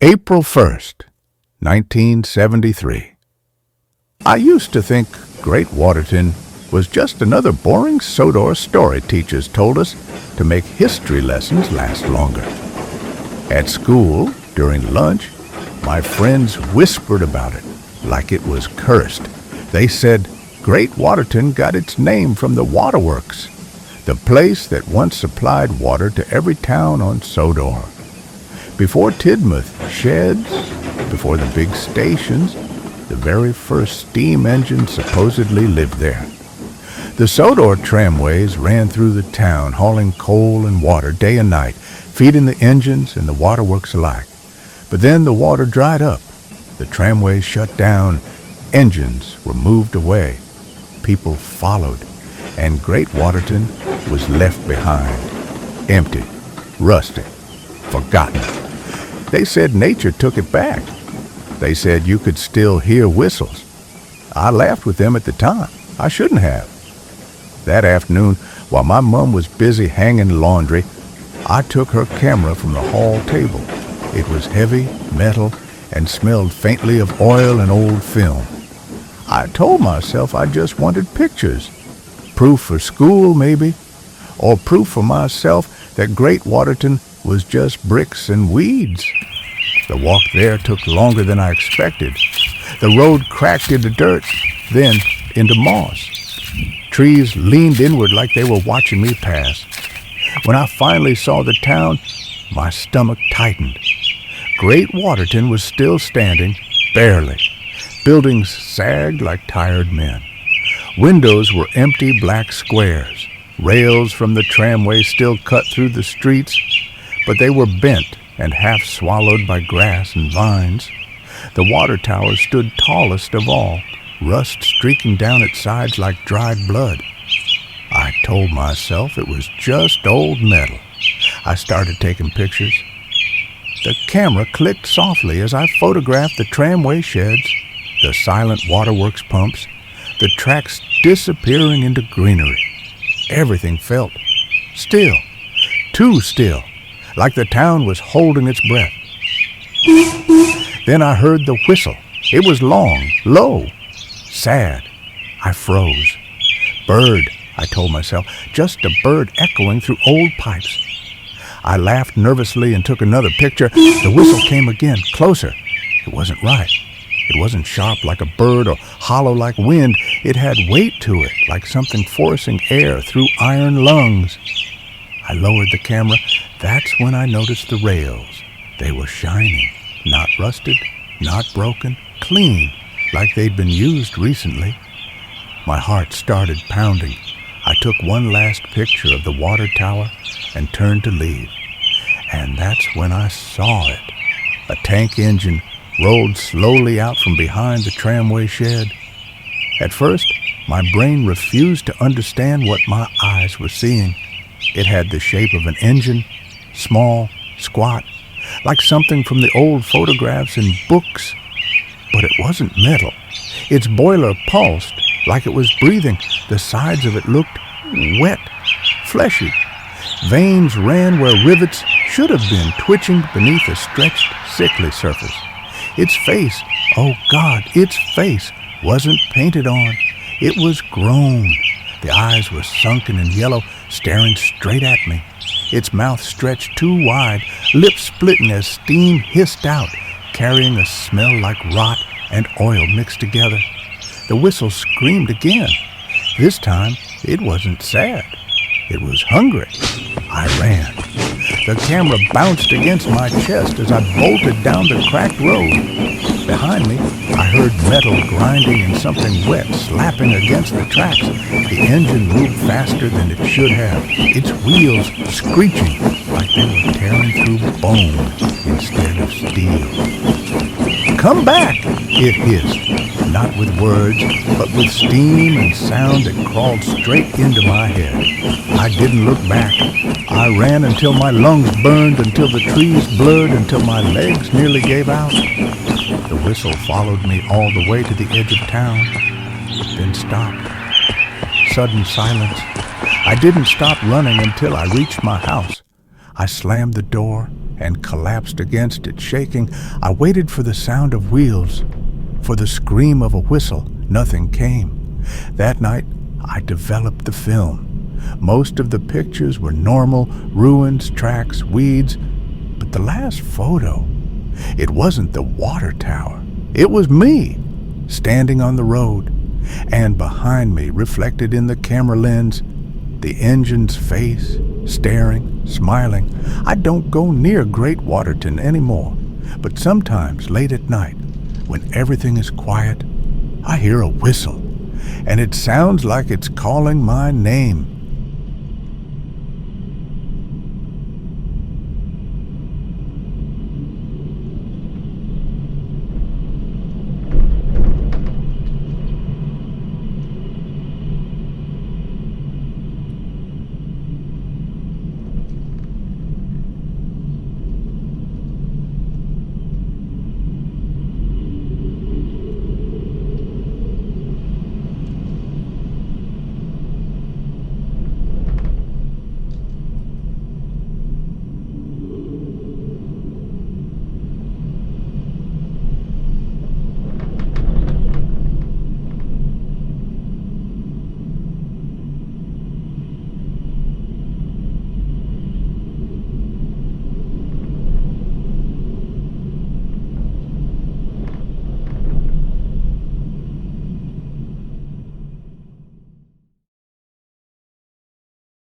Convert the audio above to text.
April 1st, 1973. I used to think Great Waterton was just another boring Sodor story teachers told us to make history lessons last longer. At school, during lunch, my friends whispered about it like it was cursed. They said Great Waterton got its name from the waterworks, the place that once supplied water to every town on Sodor. Before Tidmouth sheds, before the big stations, the very first steam engines supposedly lived there. The Sodor tramways ran through the town, hauling coal and water day and night, feeding the engines and the waterworks alike. But then the water dried up. The tramways shut down. Engines were moved away. People followed. And Great Waterton was left behind, empty, rusting, forgotten. They said nature took it back. They said you could still hear whistles. I laughed with them at the time. I shouldn't have. That afternoon, while my mom was busy hanging laundry, I took her camera from the hall table. It was heavy, metal, and smelled faintly of oil and old film. I told myself I just wanted pictures. Proof for school, maybe, or proof for myself that Great Waterton was just bricks and weeds. The walk there took longer than I expected. The road cracked into dirt, then into moss. Trees leaned inward like they were watching me pass. When I finally saw the town, my stomach tightened. Great Waterton was still standing, barely. Buildings sagged like tired men. Windows were empty black squares. Rails from the tramway still cut through the streets, but they were bent and half swallowed by grass and vines. The water tower stood tallest of all, rust streaking down its sides like dried blood. I told myself it was just old metal. I started taking pictures. The camera clicked softly as I photographed the tramway sheds, the silent waterworks pumps, the tracks disappearing into greenery. Everything felt still, too still, like the town was holding its breath. Then I heard the whistle. It was long, low, sad. I froze. Bird, I told myself, just a bird echoing through old pipes. I laughed nervously and took another picture. The whistle came again, closer. It wasn't right. It wasn't sharp like a bird or hollow like wind. It had weight to it, like something forcing air through iron lungs. I lowered the camera. That's when I noticed the rails. They were shining, not rusted, not broken, clean, like they'd been used recently. My heart started pounding. I took one last picture of the water tower and turned to leave. And that's when I saw it. A tank engine rolled slowly out from behind the tramway shed. At first, my brain refused to understand what my eyes were seeing. It had the shape of an engine, small, squat, like something from the old photographs in books. But it wasn't metal. Its boiler pulsed like it was breathing. The sides of it looked wet, fleshy. Veins ran where rivets should have been, twitching beneath a stretched, sickly surface. Its face, oh God, its face wasn't painted on. It was grown. The eyes were sunken and yellow, staring straight at me. Its mouth stretched too wide, lips splitting as steam hissed out, carrying a smell like rot and oil mixed together. The whistle screamed again. This time, it wasn't sad. It was hungry. I ran. The camera bounced against my chest as I bolted down the cracked road. Behind me, I heard metal grinding and something wet slapping against the tracks. The engine moved faster than it should have, its wheels screeching like they were tearing through bone instead of steel. "Come back!" it hissed, not with words, but with steam and sound that crawled straight into my head. I didn't look back. I ran until my lungs burned, until the trees blurred, until my legs nearly gave out. The whistle followed me all the way to the edge of town, then stopped. Sudden silence. I didn't stop running until I reached my house. I slammed the door and collapsed against it, shaking. I waited for the sound of wheels, for the scream of a whistle. Nothing came. That night, I developed the film. Most of the pictures were normal, ruins, tracks, weeds, but the last photo, it wasn't the water tower. It was me, standing on the road, and behind me, reflected in the camera lens, the engine's face, staring, smiling. I don't go near Great Waterton anymore, but sometimes late at night, when everything is quiet, I hear a whistle, and it sounds like it's calling my name.